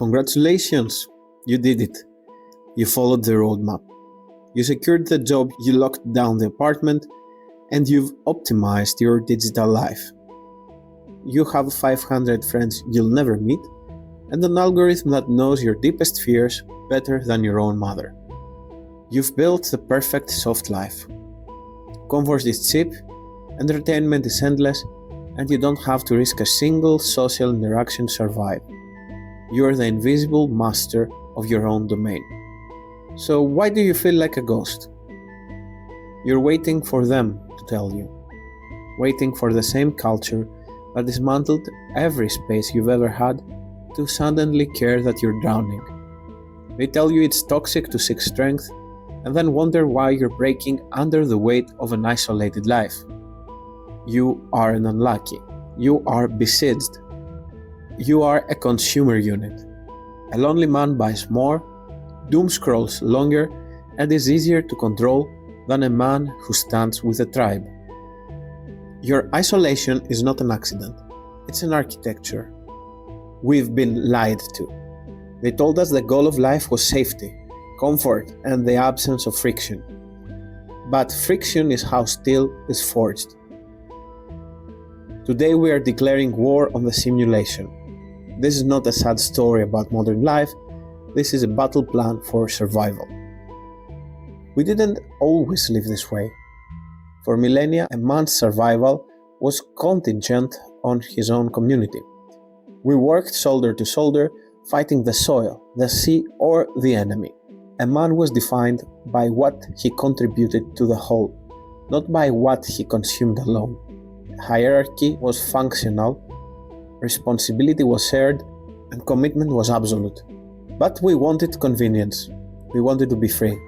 Congratulations! You did it. You followed the roadmap. You secured the job, you locked down the apartment, and you've optimized your digital life. You have 500 friends you'll never meet, and an algorithm that knows your deepest fears better than your own mother. You've built the perfect soft life. Comfort is cheap, entertainment is endless, and you don't have to risk a single social interaction to survive. You're the invisible master of your own domain. So why do you feel like a ghost? You're waiting for them to tell you. Waiting for the same culture that dismantled every space you've ever had to suddenly care that you're drowning. They tell you it's toxic to seek strength and then wonder why you're breaking under the weight of an isolated life. You are an unlucky. You are besieged. You are a consumer unit. A lonely man buys more, doom scrolls longer, and is easier to control than a man who stands with a tribe. Your isolation is not an accident. It's an architecture. We've been lied to. They told us the goal of life was safety, comfort, and the absence of friction. But friction is how steel is forged. Today we are declaring war on the simulation. This is not a sad story about modern life, this is a battle plan for survival. We didn't always live this way. For millennia, a man's survival was contingent on his own community. We worked shoulder to shoulder, fighting the soil, the sea, or the enemy. A man was defined by what he contributed to the whole, not by what he consumed alone. Hierarchy was functional, responsibility was shared, and commitment was absolute. But we wanted convenience. We wanted to be free.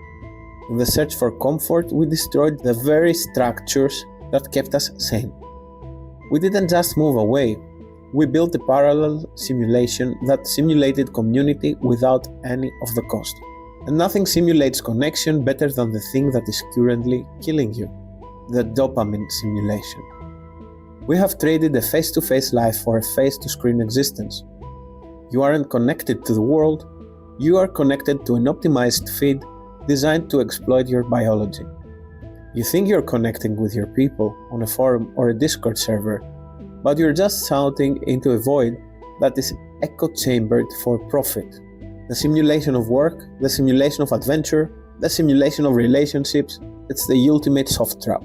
In the search for comfort, we destroyed the very structures that kept us sane. We didn't just move away. We built a parallel simulation that simulated community without any of the cost. And nothing simulates connection better than the thing that is currently killing you, the dopamine simulation. We have traded a face-to-face life for a face-to-screen existence. You aren't connected to the world, you are connected to an optimized feed designed to exploit your biology. You think you're connecting with your people on a forum or a Discord server, but you're just shouting into a void that is echo-chambered for profit. The simulation of work, the simulation of adventure, the simulation of relationships, it's the ultimate soft trap.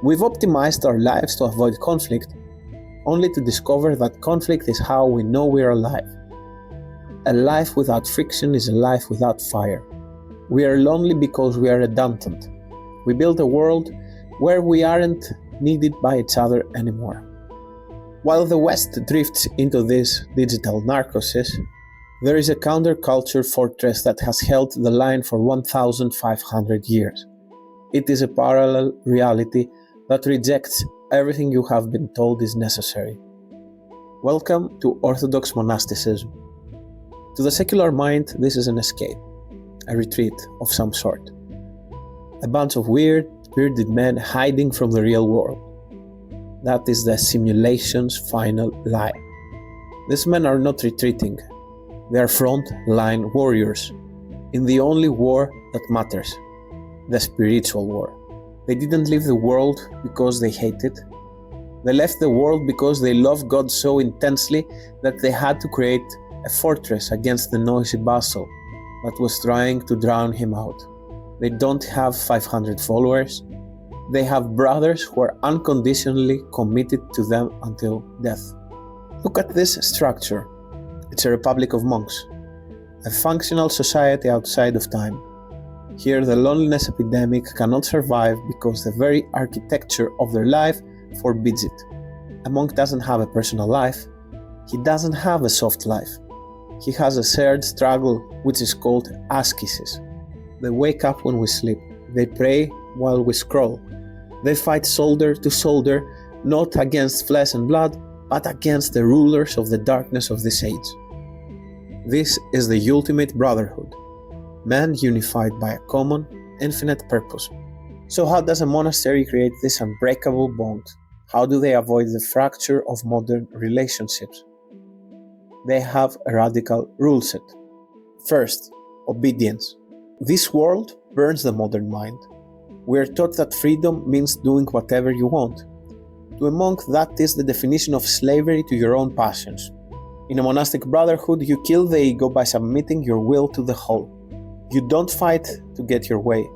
We've optimized our lives to avoid conflict, only to discover that conflict is how we know we're alive. A life without friction is a life without fire. We are lonely because we are redundant. We build a world where we aren't needed by each other anymore. While the West drifts into this digital narcosis, there is a counterculture fortress that has held the line for 1,500 years. It is a parallel reality that rejects everything you have been told is necessary. Welcome to Orthodox monasticism. To the secular mind, this is an escape, a retreat of some sort. A bunch of weird, bearded men hiding from the real world. That is the simulation's final lie. These men are not retreating. They are front-line warriors in the only war that matters, the spiritual war. They didn't leave the world because they hate it. They left the world because they loved God so intensely that they had to create a fortress against the noisy bustle that was trying to drown him out. They don't have 500 followers. They have brothers who are unconditionally committed to them until death. Look at this structure. It's a republic of monks, a functional society outside of time. Here the loneliness epidemic cannot survive because the very architecture of their life forbids it. A monk doesn't have a personal life. He doesn't have a soft life. He has a shared struggle which is called ascesis. They wake up when we sleep. They pray while we scroll. They fight shoulder to shoulder, not against flesh and blood, but against the rulers of the darkness of this age. This is the ultimate brotherhood. Men unified by a common, infinite purpose. So how does a monastery create this unbreakable bond? How do they avoid the fracture of modern relationships? They have a radical rule set. First, obedience. This world burns the modern mind. We are taught that freedom means doing whatever you want. To a monk, that is the definition of slavery to your own passions. In a monastic brotherhood, you kill the ego by submitting your will to the whole. You don't fight to get your way.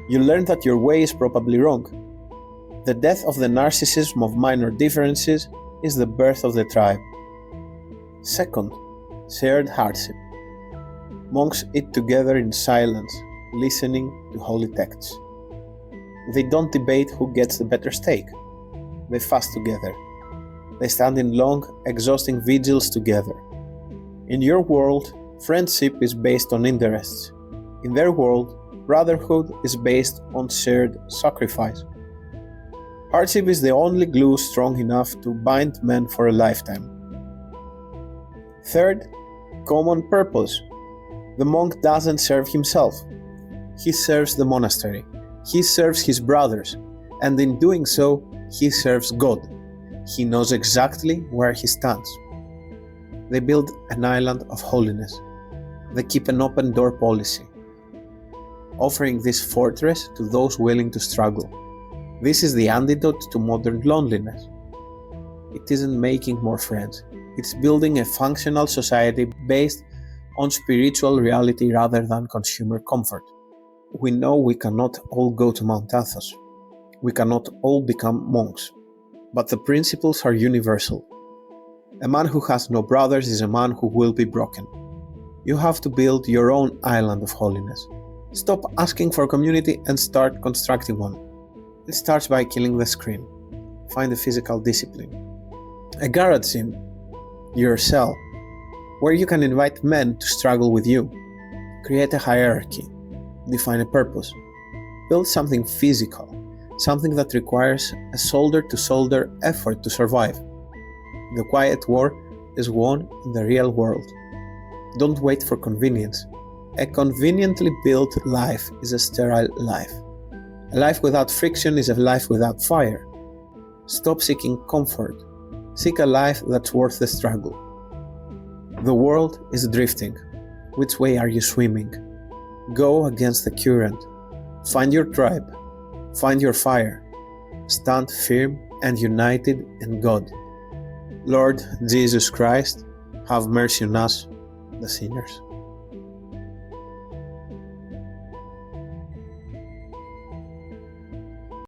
You learn that your way is probably wrong. The death of the narcissism of minor differences is the birth of the tribe. Second, shared hardship. Monks eat together in silence, listening to holy texts. They don't debate who gets the better steak. They fast together. They stand in long, exhausting vigils together. In your world, friendship is based on interests. In their world, brotherhood is based on shared sacrifice. Hardship is the only glue strong enough to bind men for a lifetime. Third, common purpose. The monk doesn't serve himself. He serves the monastery. He serves his brothers, and in doing so, he serves God. He knows exactly where he stands. They build an island of holiness. They keep an open door policy, offering this fortress to those willing to struggle. This is the antidote to modern loneliness. It isn't making more friends. It's building a functional society based on spiritual reality rather than consumer comfort. We know we cannot all go to Mount Athos. We cannot all become monks. But the principles are universal. A man who has no brothers is a man who will be broken. You have to build your own island of holiness. Stop asking for community and start constructing one. It starts by killing the screen. Find a physical discipline. A garage gym, your cell, where you can invite men to struggle with you. Create a hierarchy. Define a purpose. Build something physical, something that requires a shoulder-to-shoulder effort to survive. The quiet war is won in the real world. Don't wait for convenience. A conveniently built life is a sterile life. A life without friction is a life without fire. Stop seeking comfort. Seek a life that's worth the struggle. The world is drifting. Which way are you swimming? Go against the current. Find your tribe. Find your fire. Stand firm and united in God. Lord Jesus Christ, have mercy on us, the sinners.